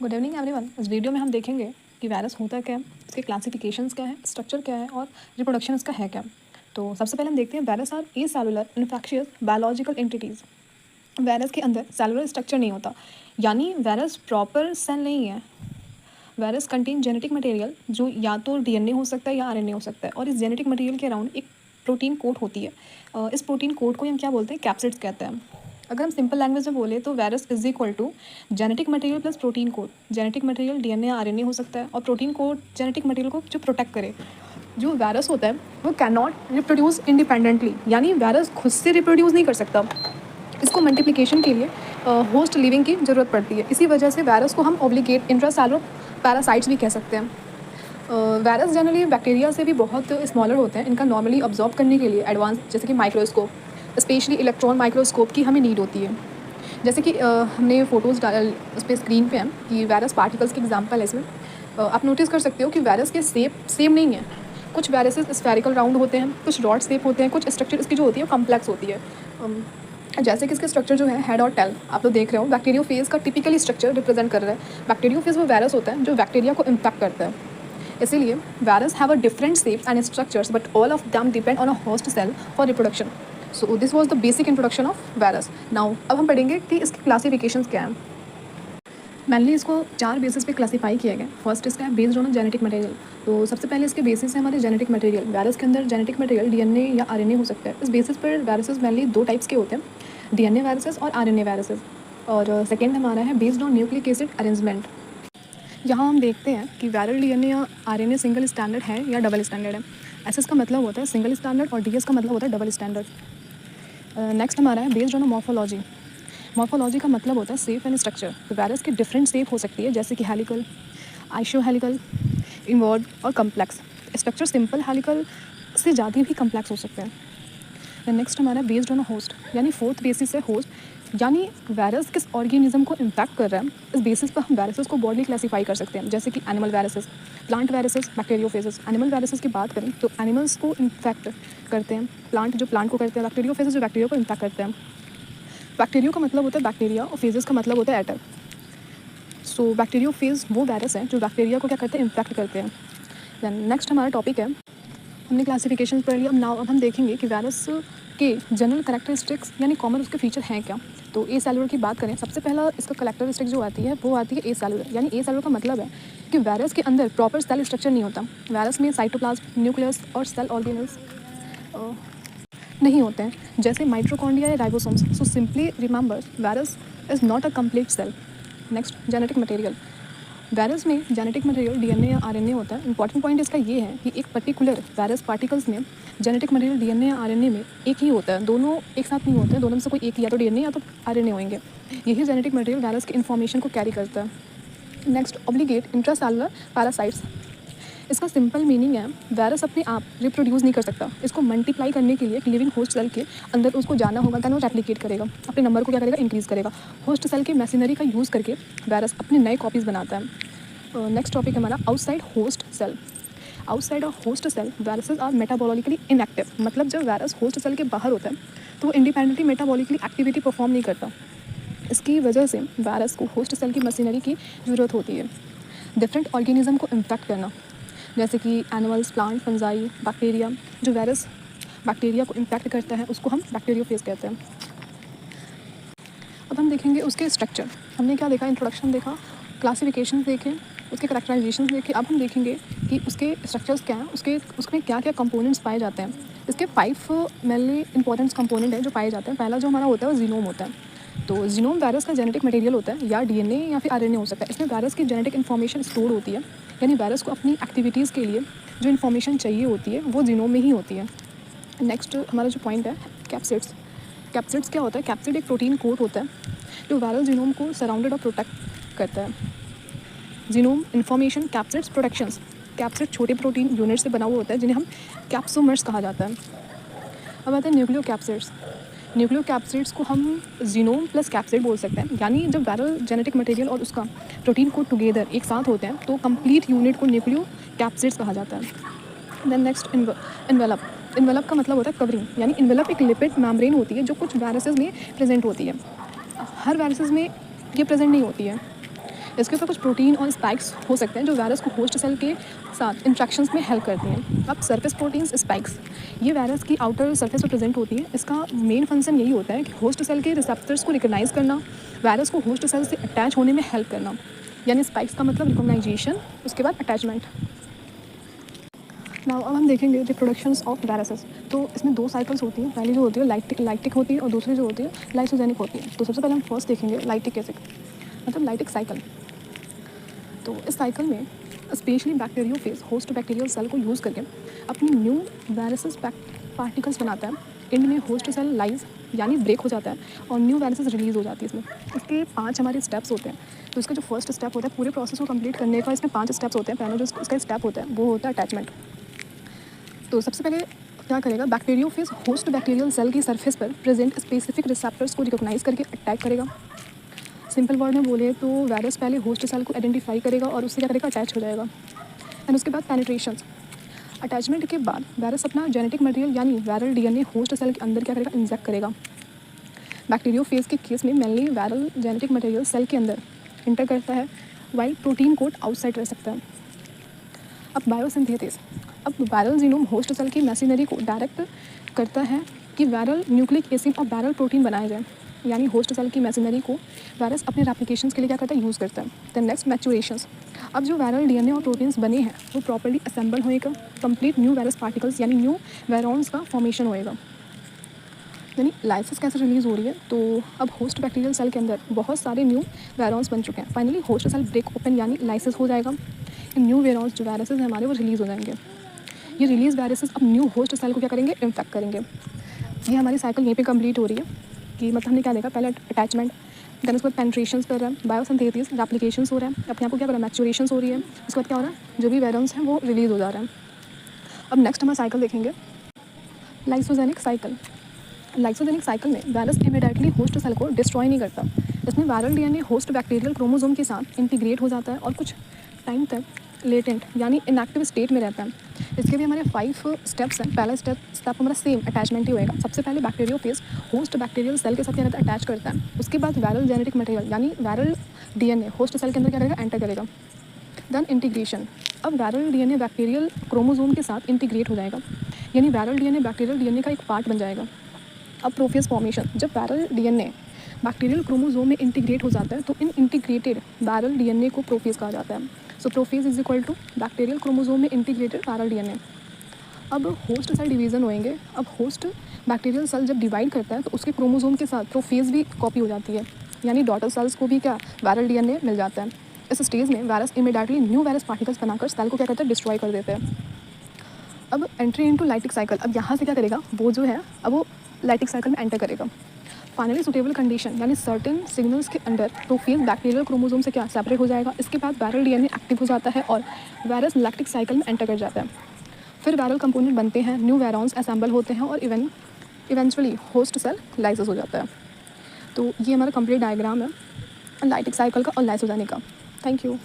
Good evening everyone. इस video में हम देखेंगे कि वायरस होता क्या है, इसके क्लासिफिकेशंस क्या है, स्ट्रक्चर क्या है और रिप्रोडक्शन इसका है क्या। तो सबसे पहले हम देखते हैं virus are acellular infectious biological entities. Virus के अंदर सेलुलर स्ट्रक्चर नहीं होता, यानी वायरस प्रॉपर सेल नहीं है। वायरस कंटेन जेनेटिक मटेरियल जो या तो डीएनए हो सकता है या आरएनए हो सकता है, और इस जेनेटिक मटेरियल के अराउंड एक प्रोटीन कोट होती है। इस प्रोटीन कोट को हम क्या बोलते हैं, कैप्सिड्स कहते हैं। अगर हम सिंपल लैंग्वेज में बोले तो virus is equal to genetic material plus protein code. Genetic material DNA RNA हो सकता है, और प्रोटीन कोड जेनेटिक मटेरियल को जो प्रोटेक्ट करे। जो वायरस होता है वो कैन नॉट रिप्रोड्यूस इंडिपेंडेंटली, यानी वायरस खुद से रिप्रोड्यूस नहीं कर सकता। इसको मल्टीप्लिकेशन के लिए होस्ट लिविंग की ज़रूरत पड़ती है। इसी वजह से वायरस को हम ऑब्लिगेट इंट्रासेलुलर पैरासाइट्स भी कह सकते हैं। वायरस जनरली बैक्टीरिया से भी बहुत स्मॉलर होते हैं। इनका नॉर्मली ऑब्जॉर्व करने के लिए एडवांस जैसे कि माइक्रोस्कोप, स्पेशली इलेक्ट्रॉन माइक्रोस्कोप की हमें नीड होती है। जैसे कि हमने फ़ोटोज़ डाल उस पर स्क्रीन पे हैं कि वायरस पार्टिकल्स के एग्जांपल है इसमें। आप नोटिस कर सकते हो कि वायरस के शेप सेम नहीं है। कुछ वायरसेस स्फेरिकल राउंड होते हैं, कुछ रॉड शेप होते हैं, कुछ स्ट्रक्चर इसकी जो होती है कॉम्प्लेक्स होती है। जैसे कि इसके स्ट्रक्चर जो है हेड और टेल आप तो देख रहे हो, बैक्टीरियोफेज का टिपिकली स्ट्रक्चर रिप्रेजेंट कर रहा है। बैक्टीरियोफेज वो वायरस होता है जो बैक्टीरिया को इम्पैक्ट करता है। इसीलिए virus have a different shapes and structures, but all of them depend on a host cell for reproduction. So this was the basic introduction of virus. Now अब हम पढ़ेंगे कि इसकी क्लासिफिकेशंस क्या हैं। मेनली इसको 4 बेसिस पे क्लासीफाई किया गया। फर्स्ट इसका है बेस्ड ऑन जेनेटिक मटेरियल। तो सबसे पहले इसके बेसिस है हमारे जेनेटिक मटेरियल। वायरस के अंदर जेनेटिक मटेरियल डीएनए या आरएनए हो सकता है। इस बेसिस पर वायरसेस मेनली 2 टाइप्स के होते हैं, डीएनए वायरसेस और आरएनए वायरसेस। और सेकेंड हमारा है based on nucleic acid arrangement. यहाँ हम देखते हैं कि वायरल डीएनए या आरएनए सिंगल स्टैंडर्ड है या डबल स्टैंडर्ड है। एसएस का मतलब होता है सिंगल स्टैंडर्ड और डीएस का मतलब होता है डबल स्टैंडर्ड। नेक्स्ट हमारा है बेस्ड ऑन मॉर्फोलॉजी। मॉर्फोलॉजी का मतलब होता है शेप एंड स्ट्रक्चर। तो वायरस की डिफरेंट शेप हो सकती है, जैसे कि हेलिकल, आइसोहेलिकल, इनवर्ड और कम्प्लेक्स। स्ट्रक्चर सिंपल हेलिकल से ज़्यादा भी कम्प्लेक्स हो सकते हैं। नेक्स्ट हमारा बेस्ड ऑन होस्ट, यानी फोर्थ बेसिस है होस्ट, यानी वायरस किस ऑर्गेनिज्म को इम्पैक्ट कर रहा है। इस बेसिस पर हम वायरसेस को ब्रॉडली क्लासीफाई कर सकते हैं, जैसे कि animal viruses, plant viruses, bacteriophages. Animal viruses की बात करें तो एनिमल्स को इन्फेक्ट करते हैं, प्लांट जो प्लांट को करते हैं, बैक्टीरियोफेजेस जो बैक्टीरिया को इम्पैक्ट करते हैं। बैक्टीरियो का मतलब होता है बैक्टीरिया और फेजेस का मतलब होता है एटर। सो बैक्टीरियोफेज वो वायरस हैं जो बैक्टीरिया को क्या करते हैं, इम्पैक्ट करते हैं। देन नेक्स्ट हमारा टॉपिक है, हमने क्लासिफिकेशन पढ़ लिया। अब हम देखेंगे कि वायरस के जनरल कैरेक्टरिस्टिक्स यानी कॉमन उसके फीचर हैं क्या। तो ए सेलुलर की बात करें, सबसे पहला इसका कैरेक्टरिस्टिक जो आती है वो आती है ए सेलुलर। यानी ए सेलुलर का मतलब है कि वायरस के अंदर प्रॉपर सेल स्ट्रक्चर नहीं होता। वायरस में साइटोप्लाज्म, न्यूक्लियस और सेल ऑर्गेनल्स नहीं होते हैं, जैसे माइटोकॉन्ड्रिया या ribosomes. So simply remember virus is not a complete cell. Next genetic material. Virus में जेनेटिक मटेरियल डीएनए या आरएनए होता है। इंपॉर्टेंट पॉइंट इसका ये है कि एक पर्टिकुलर वायरस पार्टिकल्स में जेनेटिक मटेरियल डीएनए या आरएनए में एक ही होता है, दोनों एक साथ नहीं होते हैं। दोनों में से कोई एक, या तो डीएनए या तो आरएनए होंगे। यही जेनेटिक मटेरियल वायरस की इन्फॉर्मेशन को कैरी करता है। Next obligate intracellular parasites. इसका सिंपल मीनिंग है वायरस अपने आप रिप्रोड्यूस नहीं कर सकता। इसको मल्टीप्लाई करने के लिए एक लिविंग होस्ट सेल के अंदर उसको जाना होगा, देन वो रेप्लिकेट करेगा, अपने नंबर को क्या करेगा, इंक्रीज़ करेगा। होस्ट सेल के मशीनरी का यूज़ करके वायरस अपने नए कॉपीज़ बनाता है। नेक्स्ट टॉपिक हमारा outside host cell. Outside of host cell viruses are metabolically inactive. मतलब जब वायरस होस्ट सेल के बाहर होता है तो वो इंडिपेंडेंटली मेटाबॉलिकली एक्टिविटी परफॉर्म नहीं करता। इसकी वजह से वायरस को होस्ट सेल की मशीनरी की ज़रूरत होती है। डिफरेंट ऑर्गेनिज्म को इम्पैक्ट करना, जैसे कि एनिमल्स, प्लांट, फंजाई, बैक्टीरिया। जो वायरस बैक्टीरिया को इम्पैक्ट करता है उसको हम बैक्टीरियोफेज कहते हैं। अब हम देखेंगे उसके स्ट्रक्चर। हमने क्या देखा, इंट्रोडक्शन देखा, क्लासिफिकेशन देखे, उसके करेक्टराइजेशन देखे। अब हम देखेंगे कि उसके स्ट्रक्चर्स क्या हैं, उसमें क्या क्या कंपोनेंट्स पाए जाते हैं। इसके 5 मेनली इंपॉर्टेंट कंपोनेंट हैं जो पाए जाते हैं। पहला जो हमारा होता है वो जीनोम होता है। तो जीनोम वायरस का जेनेटिक मटेरियल होता है, या डीएनए या फिर आरएनए हो सकता है। इसमें वायरस की जेनेटिक इन्फॉर्मेशन स्टोर होती है, यानी वायरस को अपनी एक्टिविटीज़ के लिए जो इन्फॉर्मेशन चाहिए होती है वो जीनोम में ही होती है। नेक्स्ट हमारा जो पॉइंट है कैप्सिड्स। कैप्सिड्स क्या होता है, कैप्सिड एक प्रोटीन कोट होता है जो वायरल जीनोम को सराउंडेड और प्रोटेक्ट करता है। Genome information, capsids, protections. Capsid छोटे प्रोटीन यूनिट से बना हुआ होता है जिन्हें हम कैप्सोमर्स कहा जाता है। अब आते हैं न्यूक्लियो कैप्सिड्स। न्यूक्लियो कैप्सिड्स को हम जीनोम प्लस कैप्सिड बोल सकते हैं, यानी जब वायरल जेनेटिक मटेरियल और उसका प्रोटीन कोड टुगेदर एक साथ होते हैं तो कंप्लीट यूनिट को न्यूक्लियो कैप्सिड्स कहा जाता है। Then next envelope. इन्वेलप का मतलब होता है कवरिंग, यानी इन्वेलप एक लिपिड मेम्ब्रेन होती है जो कुछ वायरसेस में प्रेजेंट होती है। हर वायरसेस में ये प्रेजेंट नहीं होती है। इसके ऊपर कुछ प्रोटीन और स्पाइक्स हो सकते हैं जो वायरस को होस्ट सेल के साथ इंट्रैक्शंस में हेल्प करती हैं। अब सरफेस प्रोटीन्स स्पाइक्स, ये वायरस की आउटर सरफेस पर प्रेजेंट होती है। इसका मेन फंक्शन यही होता है कि होस्ट सेल के रिसेप्टर्स को रिकॉग्नाइज करना, वायरस को होस्ट सेल से अटैच होने में हेल्प करना। यानी स्पाइक्स का मतलब रिकॉग्नाइजेशन, उसके बाद अटैचमेंट। नाउ अब हम देखेंगे रिप्रोडक्शंस ऑफ वायरसेस। तो इसमें 2 साइकिल्स होती हैं। पहली जो होती है लाइटिक होती है और दूसरी जो होती है लाइसोजेनिक होती है। तो सबसे पहले हम फर्स्ट देखेंगे लाइटिक एसिड, मतलब लाइटिक साइकिल। तो इस साइकिल में specially bacteriophage host bacterial cell को यूज़ करके अपनी न्यू वायरसेस पार्टिकल्स बनाता है। एंड में होस्ट सेल लाइज यानी ब्रेक हो जाता है और न्यू वायरसेस रिलीज़ हो जाती है। इसमें इसके 5 हमारे स्टेप्स होते हैं। तो इसका जो फर्स्ट स्टेप होता है पूरे प्रोसेस को कंप्लीट करने का, इसमें 5 स्टेप्स होते हैं। पहला जो इसका स्टेप होता है वो होता है अटैचमेंट। तो सबसे पहले क्या करेगा, बैक्टीरियोफेज होस्ट बैक्टीरियल सेल की सरफेस पर प्रेजेंट स्पेसिफिक रिसेप्टर्स को रिकॉग्नाइज करके अटैक करेगा। सिंपल वर्ड में बोले तो वायरस पहले होस्ट सेल को आइडेंटिफाई करेगा और उससे क्या करेगा, अटैच हो जाएगा। एंड उसके बाद पेनिट्रेशन। अटैचमेंट के बाद वायरस अपना जेनेटिक मटेरियल यानी वायरल डीएनए होस्ट सेल के अंदर क्या करेगा, इंजेक्ट करेगा। बैक्टीरियोफेज के केस में mainly viral genetic material cell के अंदर इंटर करता है, वाइल प्रोटीन कोड आउटसाइड रह सकता है। अब बायोसिंथेसिस, अब वायरल जीनोम होस्ट सेल की मशीनरी को डायरेक्ट करता है कि वायरल न्यूक्लिक एसिड और वायरल प्रोटीन बनाए जाए। यानी होस्ट सेल की मशीनरी को वायरस अपने रेप्लिकेशंस के लिए क्या करता है, यूज़ करता है। Then next maturations. अब जो वायरल डीएनए और प्रोटीन्स बने हैं वो प्रॉपर्ली असेंबल होएगा, कंप्लीट न्यू वायरस पार्टिकल्स यानी न्यू वैरॉन्स का फॉर्मेशन होएगा। यानी लाइसिस कैसे रिलीज़ हो रही है, तो अब होस्ट बैक्टीरियल सेल के अंदर बहुत सारे न्यू वैरॉन्स बन चुके हैं। Finally host cell break open यानी लाइसिस हो जाएगा। न्यू वैरॉन्स जो वायरसेस हैं हमारे वो रिलीज़ हो जाएंगे। ये रिलीज वायरसेस अब न्यू होस्ट सेल को क्या करेंगे, इन्फेक्ट करेंगे। ये हमारी साइकिल यहीं पे कंप्लीट हो रही है कि मतलब हमने क्या देखा, पहले अटैचमेंट, देन उसके बाद पेनिट्रेशंस कर रहा है, बायोसिंथेसिस, रेप्लिकेशंस हो रहा है, अपने आप को क्या कर रहा है, मैच्योरेशंस हो रही है। उसके बाद क्या हो रहा है, जो भी वैरॉन्स हैं वो रिलीज़ हो जा रहा है। अब नेक्स्ट हमारा साइकिल देखेंगे लाइसोजेनिक साइकिल। लाइसोजेनिक साइकिल में वायरस इमीडिएटली होस्ट सेल को डिस्ट्रॉय नहीं करता। इसमें viral DNA host bacterial chromosome के साथ इंटीग्रेट हो जाता है और कुछ टाइम तक लेटेंट यानी इनएक्टिव स्टेट में रहता है। इसके भी हमारे 5 स्टेप्स हैं। पहला स्टेप हमारा सेम अटैचमेंट ही होएगा। सबसे पहले बैक्टीरियोफेज होस्ट बैक्टीरियल सेल के साथ क्या रहता है, अटैच करता है। उसके बाद वायरल जेनेटिक मटेरियल यानी वायरल डीएनए होस्ट सेल के अंदर क्या करेगा, एंटर करेगा। Then integration. अब वायरल डीएनए बैक्टीरियल क्रोमोसोम के साथ इंटीग्रेट हो जाएगा, यानी वायरल डीएनए बैक्टीरियल डीएनए का एक पार्ट बन जाएगा। अब प्रोफेज फॉर्मेशन। जब वायरल डीएनए बैक्टीरियल क्रोमोसोम में इंटीग्रेट हो जाता है तो इन इंटीग्रेटेड वायरल डीएनए को प्रोफेज कहा जाता है। So prophage is equal to bacterial chromosome में इंटीग्रेटेड वायरल डीएनए। अब होस्ट सेल डिवीज़न होएंगे। अब होस्ट बैक्टीरियल सेल जब डिवाइड करता है तो उसके क्रोमोसोम के साथ प्रोफेज भी कॉपी हो जाती है, यानी डॉटर सेल्स को भी क्या वायरल डीएनए मिल जाता है। इस स्टेज में virus immediately new virus particles बनाकर सेल को क्या करता है, डिस्ट्रॉय कर देते हैं। अब एंट्री इनटू लाइटिक साइकिल। अब यहाँ से क्या करेगा, वो जो है अब वो लाइटिक साइकिल में एंटर करेगा। फाइनली सुटेबल कंडीशन यानी सर्टेन सिग्नल्स के अंडर प्रोफेज बैक्टीरियल क्रोमोसोम से क्या सेपरेट हो जाएगा। इसके बाद वायरल डीएनए एक्टिव हो जाता है और वायरस लैक्टिक साइकिल में एंटर कर जाता है। फिर वायरल कंपोनेंट बनते हैं, न्यू वैरॉन्स असेंबल होते हैं और इवेंचुअली होस्ट सेल लाइसिस हो जाता है। तो ये हमारा कंप्लीट डायग्राम है लाइटिक साइकिल का और लाइसोजेनिक का। Thank you.